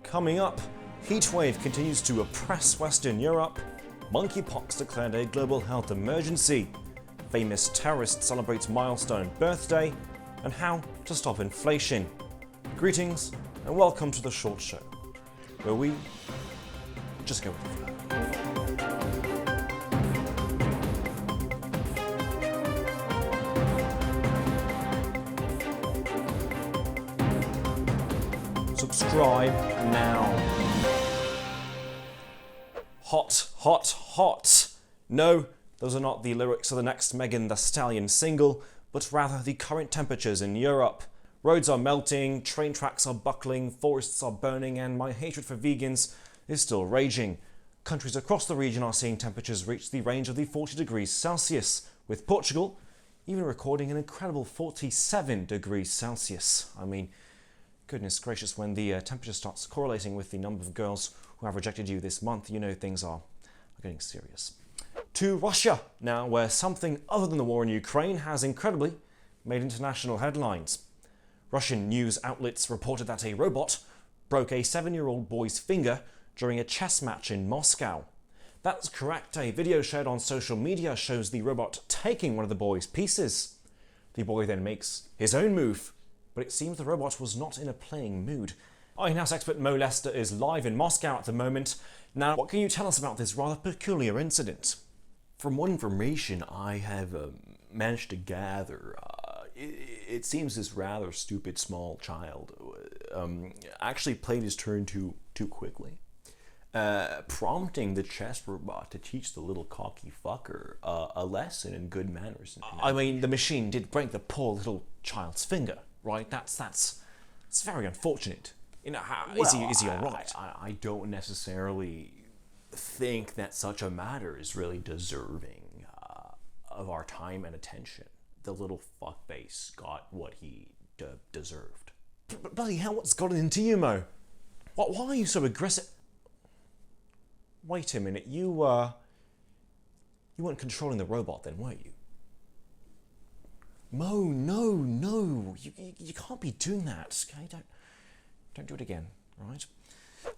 Coming up, Heatwave continues to oppress Western Europe, Monkeypox declared a global health emergency, famous terrorist celebrates milestone birthday, and how to stop inflation. Greetings and welcome to the Chort Show, where we just go with the flow. Subscribe now. Hot, hot, hot. No, those are not the lyrics of the next Megan Thee Stallion single, but rather the current temperatures in Europe. Roads are melting, train tracks are buckling, forests are burning, and my hatred for vegans is still raging. Countries across the region are seeing temperatures reach the range of the 40 degrees Celsius, with Portugal even recording an incredible 47 degrees Celsius. I mean, goodness gracious, when the temperature starts correlating with the number of girls who have rejected you this month, you know things are getting serious. To Russia now, where something other than the war in Ukraine has incredibly made international headlines. Russian news outlets reported that a robot broke a 7-year-old boy's finger during a chess match in Moscow. That's correct, a video shared on social media shows the robot taking one of the boy's pieces. The boy then makes his own move, but it seems the robot was not in a playing mood. In-house expert Mo Lester is live in Moscow at the moment. Now, what can you tell us about this rather peculiar incident? From what information I have managed to gather, it seems this rather stupid small child actually played his turn too quickly, prompting the Chessrobot to teach the little cocky fucker a lesson in good manners. I mean, the machine did break the poor little child's finger, right? That's very unfortunate. You know, is he all right? I don't necessarily think that such a matter is really deserving of our time and attention. The little fuckface got what he deserved. But bloody hell, what's gotten into you, Mo? Why are you so aggressive? Wait a minute, you weren't controlling the robot then, were you? Mo, no, you can't be doing that, okay? Don't do it again, right?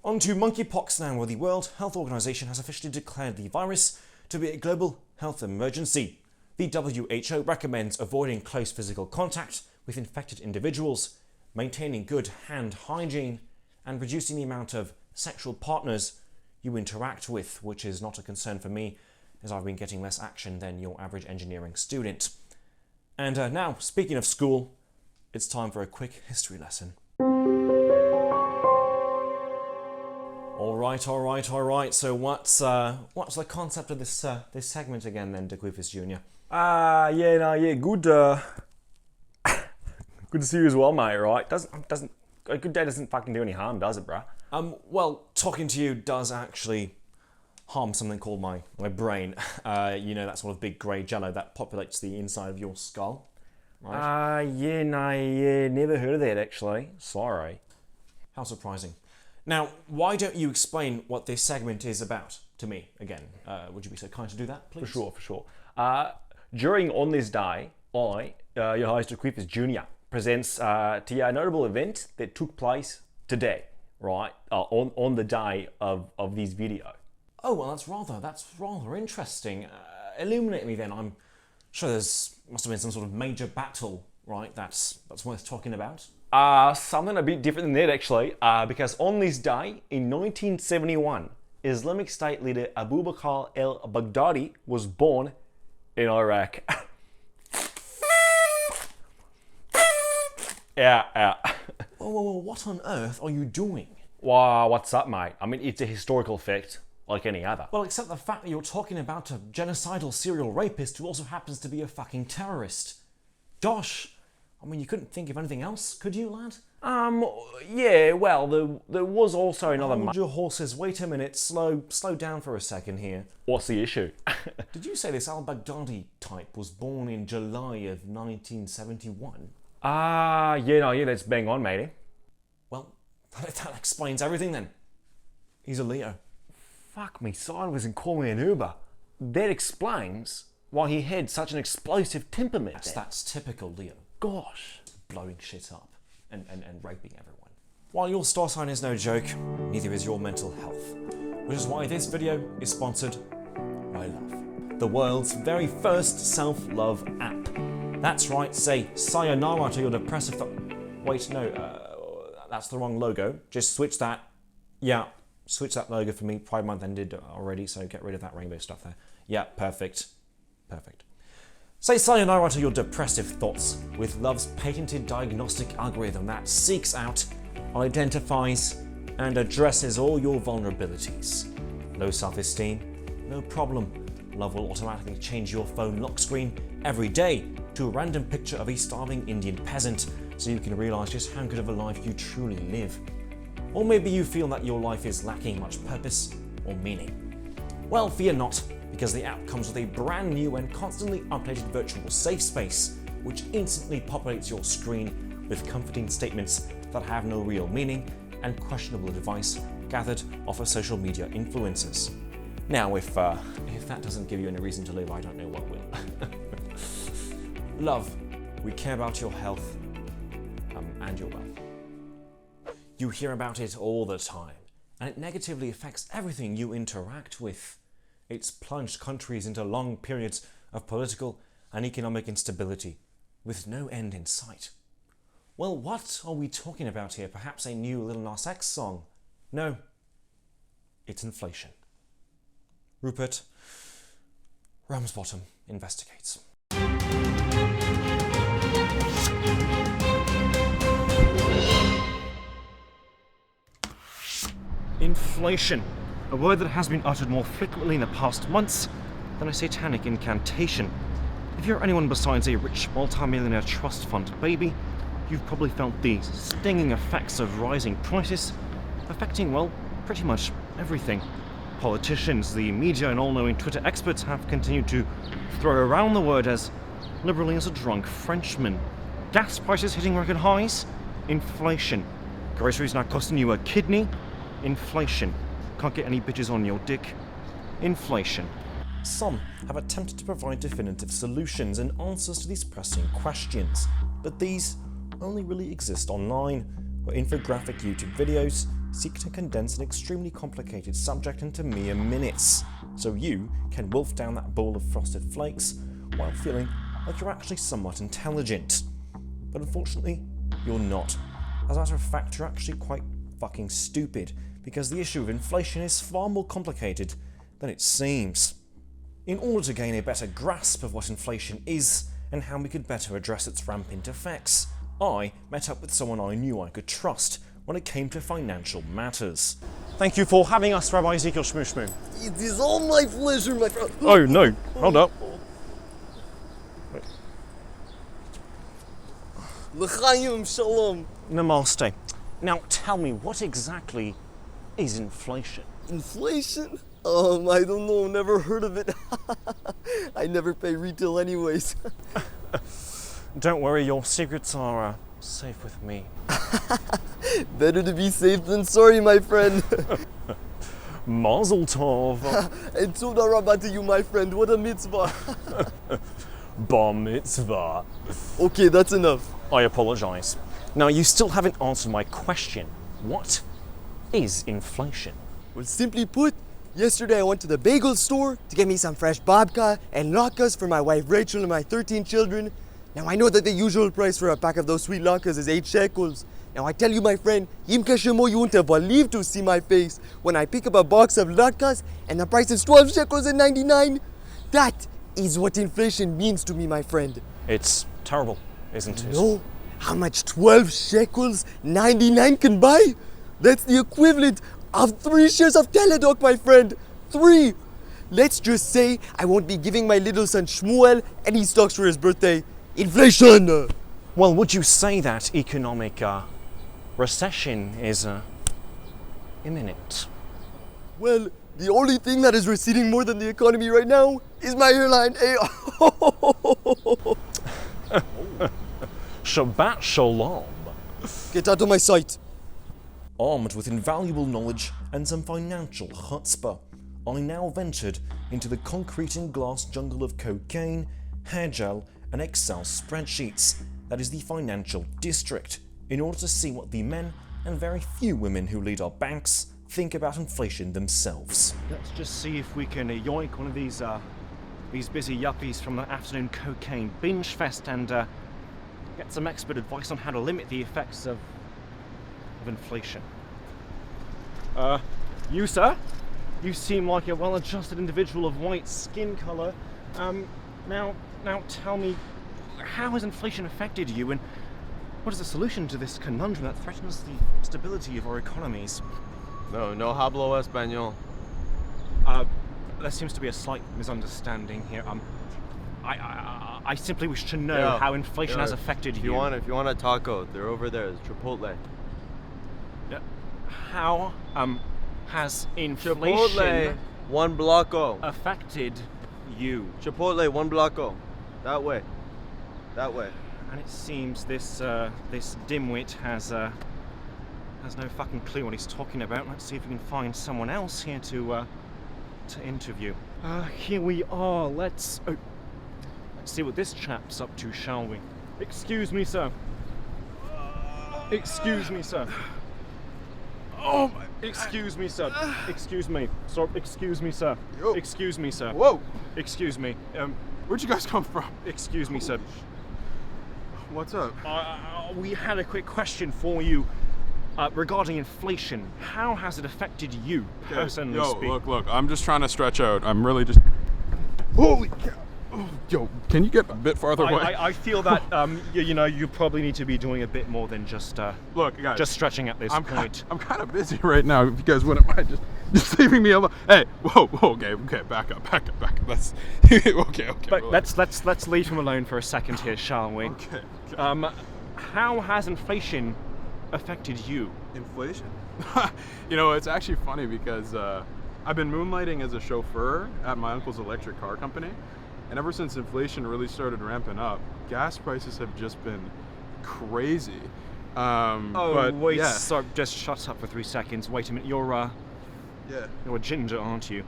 On to monkeypox now, where the World Health Organization has officially declared the virus to be a global health emergency. The WHO recommends avoiding close physical contact with infected individuals, maintaining good hand hygiene, and reducing the amount of sexual partners you interact with, which is not a concern for me, as I've been getting less action than your average engineering student. And now, speaking of school, it's time for a quick history lesson. All right. So what's the concept of this segment again then, DeQuifus Jr.? Good. Good to see you as well, mate. Right? Doesn't a good day doesn't fucking do any harm, does it, bruh? Well, talking to you does actually harm something called my brain. You know, that sort of big grey jello that populates the inside of your skull, right? Never heard of that actually. Sorry. How surprising. Now, why don't you explain what this segment is about to me again? Would you be so kind to do that, please? For sure. During On This Day, I, your host DeQuifus Jr., presents to you a notable event that took place today, right? On the day of this video. Oh, well, that's rather interesting. Illuminate me then. I'm sure must have been some sort of major battle, right? That's worth talking about. Something a bit different than that, actually, because on this day, in 1971, Islamic State leader Abu Bakr al-Baghdadi was born in Iraq. Yeah. Whoa, what on earth are you doing? Wow, what's up, mate? I mean, it's a historical fact, like any other. Well, except the fact that you're talking about a genocidal serial rapist who also happens to be a fucking terrorist. Gosh, I mean, you couldn't think of anything else, could you, lad? Yeah, well, there was also another... Hold your horses, wait a minute, slow down for a second here. What's the issue? Did you say this al-Baghdadi type was born in July of 1971? Yeah, that's bang on, matey. Well, that explains everything then. He's a Leo. Fuck me sideways and call me an Uber. That explains why he had such an explosive temperament. That's typical Leo. Gosh. Blowing shit up and raping everyone. While your star sign is no joke, neither is your mental health. Which is why this video is sponsored by Love, the world's very first self-love app. That's right, say sayonara to your depressive thought. Wait, no, that's the wrong logo. Just switch that. Yeah, switch that logo for me. Pride Month ended already, so get rid of that rainbow stuff there. Yeah, perfect. Perfect. Say sayonara to your depressive thoughts with Love's patented diagnostic algorithm that seeks out, identifies, and addresses all your vulnerabilities. Low self-esteem? No problem. Love will automatically change your phone lock screen every day to a random picture of a starving Indian peasant so you can realise just how good of a life you truly live. Or maybe you feel that your life is lacking much purpose or meaning. Well, fear not, because the app comes with a brand new and constantly updated virtual safe space, which instantly populates your screen with comforting statements that have no real meaning and questionable advice gathered off of social media influencers. Now, if that doesn't give you any reason to live, I don't know what will. Love, we care about your health and your wealth. You hear about it all the time, and it negatively affects everything you interact with. It's plunged countries into long periods of political and economic instability, with no end in sight. Well, what are we talking about here? Perhaps a new Lil Nas X song? No, it's inflation. Rupert Ramsbottom investigates. Inflation, a word that has been uttered more frequently in the past months than a satanic incantation. If you're anyone besides a rich multi-millionaire trust fund baby, you've probably felt the stinging effects of rising prices affecting, well, pretty much everything. Politicians, the media, and all-knowing Twitter experts have continued to throw around the word as liberally as a drunk Frenchman. Gas prices hitting record highs? Inflation. Groceries now costing you a kidney? Inflation. Can't get any bitches on your dick? Inflation. Some have attempted to provide definitive solutions and answers to these pressing questions, but these only really exist online, where infographic YouTube videos seek to condense an extremely complicated subject into mere minutes, so you can wolf down that bowl of frosted flakes while feeling like you're actually somewhat intelligent. But unfortunately, you're not. As a matter of fact, you're actually quite fucking stupid, because the issue of inflation is far more complicated than it seems. In order to gain a better grasp of what inflation is and how we could better address its rampant effects, I met up with someone I knew I could trust when it came to financial matters. Thank you for having us, Rabbi Ezekiel Shmoo. It is all my pleasure, my friend. Oh no, hold up. L'chaim shalom. Namaste. Now tell me, what exactly is inflation? Inflation? I don't know, never heard of it. I never pay retail anyways. Don't worry, your secrets are safe with me. Better to be safe than sorry, my friend. Mazel tov. And Toda Rabbah to you, my friend. What a mitzvah. Bar mitzvah. Okay, that's enough. I apologize. Now, you still haven't answered my question. What is inflation? Well, simply put, yesterday I went to the bagel store to get me some fresh babka and latkes for my wife Rachel and my 13 children. Now, I know that the usual price for a pack of those sweet latkes is 8 shekels. Now, I tell you, my friend, Yim Kashimo, you won't have believed to see my face when I pick up a box of latkes and the price is 12 shekels and 99. That is what inflation means to me, my friend. It's terrible, isn't it? No, how much 12 shekels 99 can buy? That's the equivalent of 3 shares of Teledoc, my friend. 3. Let's just say I won't be giving my little son Shmuel any stocks for his birthday. Inflation! Well, would you say that economic recession is imminent? Well, the only thing that is receding more than the economy right now is my hairline. Hey, Shabbat shalom. get out of my sight. Armed with invaluable knowledge and some financial chutzpah, I now ventured into the concrete and glass jungle of cocaine, hair gel, and Excel spreadsheets that is the financial district, in order to see what the men and very few women who lead our banks, think about inflation themselves. Let's just see if we can yoink one of these busy yuppies from the afternoon cocaine binge fest and get some expert advice on how to limit the effects of inflation. You, sir? You seem like a well-adjusted individual of white skin color. Now tell me, how has inflation affected you, and what is the solution to this conundrum that threatens the stability of our economies? No hablo español. There seems to be a slight misunderstanding here. I simply wish to know how inflation has affected If you. you want a taco, they're over there. It's Chipotle. How has inflation Chipotle, one bloco. affected you? Chipotle, one bloco. That way. And it seems this dimwit has no fucking clue what he's talking about. Let's see if we can find someone else here to interview. Here we are. Let's see what this chap's up to, shall we? Excuse me, sir. Excuse me, sir. Oh my! Excuse me, sir. Excuse me. So, excuse me, sir. Yo. Excuse me, sir. Whoa! Excuse me. Where'd you guys come from? Excuse me, sir. What's up? We had a quick question for you regarding inflation. How has it affected you personally? Yo, speaking? look, I'm just trying to stretch out. I'm really just... Holy cow! Oh, yo, can you get a bit farther away? I feel that you probably need to be doing a bit more than just Look, guys, just stretching at this point. I'm kind of busy right now. If you guys wouldn't mind just leaving me alone. Hey, whoa, okay, back up. Let's okay. But relax. let's leave him alone for a second here, shall we? Okay. How has inflation affected you? Inflation? It's actually funny because I've been moonlighting as a chauffeur at my uncle's electric car company, and ever since inflation really started ramping up, gas prices have just been crazy. Sorry, just shut up for 3 seconds. Wait a minute, you're a ginger, aren't you?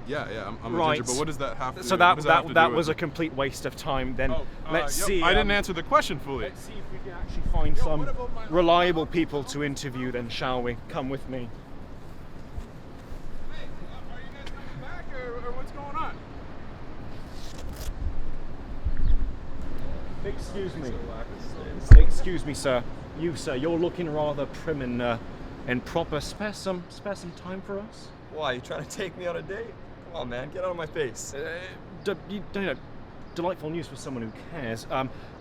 Yeah, I'm Right. a ginger, but what does that have to So what does have to do that with was a it? complete waste of time. Then let's Yep, see. I didn't answer the question fully. Let's see if we can actually find some what about my- reliable people to interview. Then, shall we? Come with me. Hey, are you guys coming back or what's going on? Excuse me. Excuse me, sir. You, sir, you're looking rather prim and proper. Spare some time for us. Why, you trying to take me on a date? Come on, man, get out of my face. Delightful news for someone who cares.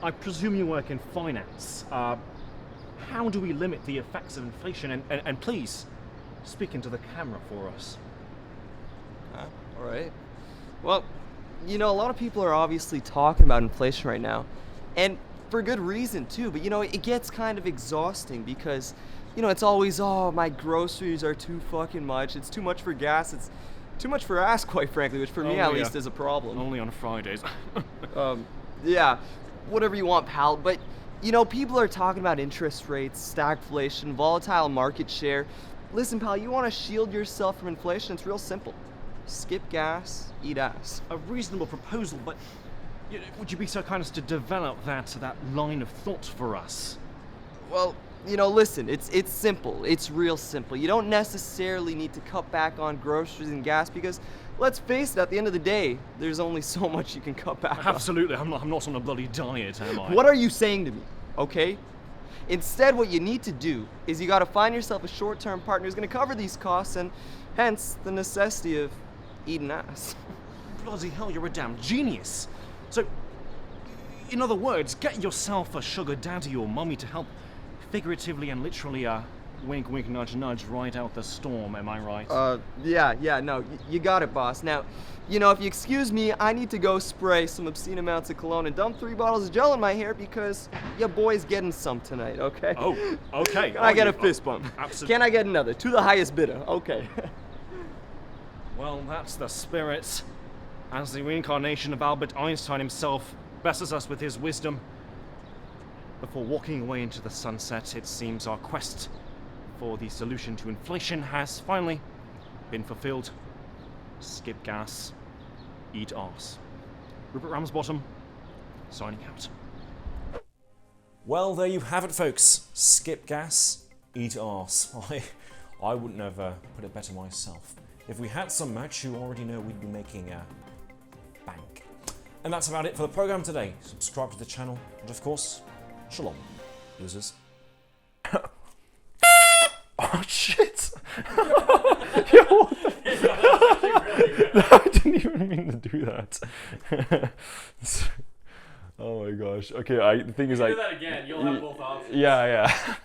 I presume you work in finance. How do we limit the effects of inflation? And please, speak into the camera for us. All right. Well, a lot of people are obviously talking about inflation right now, and for good reason too. But it gets kind of exhausting because, it's always, my groceries are too fucking much. It's too much for gas. It's too much for ass, quite frankly, which for me at least is a problem. Only on Fridays. Yeah, whatever you want, pal. But, people are talking about interest rates, stagflation, volatile market share. Listen, pal, you want to shield yourself from inflation? It's real simple. Skip gas, eat ass. A reasonable proposal, but would you be so kind as to develop that line of thought for us? Well, listen, it's simple. It's real simple. You don't necessarily need to cut back on groceries and gas because, let's face it, at the end of the day, there's only so much you can cut back on. Absolutely, I'm not on a bloody diet, am I? What are you saying to me, okay? Instead, what you need to do is you gotta find yourself a short-term partner who's gonna cover these costs, and hence the necessity of eating ass. Bloody hell, you're a damn genius. So, in other words, get yourself a sugar daddy or mummy to help figuratively and literally wink, wink, nudge, nudge, ride out the storm, am I right? No, you got it, boss. Now, if you excuse me, I need to go spray some obscene amounts of cologne and dump 3 bottles of gel in my hair because your boy's getting some tonight, okay? Oh, okay. Can I get a fist bump? Absolutely. Can I get another? To the highest bidder, okay. Well, that's the spirit. As the reincarnation of Albert Einstein himself blesses us with his wisdom. Before walking away into the sunset, it seems our quest for the solution to inflation has finally been fulfilled. Skip gas, eat arse. Rupert Ramsbottom, signing out. Well, there you have it, folks. Skip gas, eat arse. I wouldn't have put it better myself. If we had some merch, you already know we'd be making bank. And that's about it for the program today. Subscribe to the channel, and of course, shalom, losers. Oh shit! Yo, what the I didn't even mean to do that. Oh my gosh. Okay, the thing is, do that again, you'll have both options. Yeah.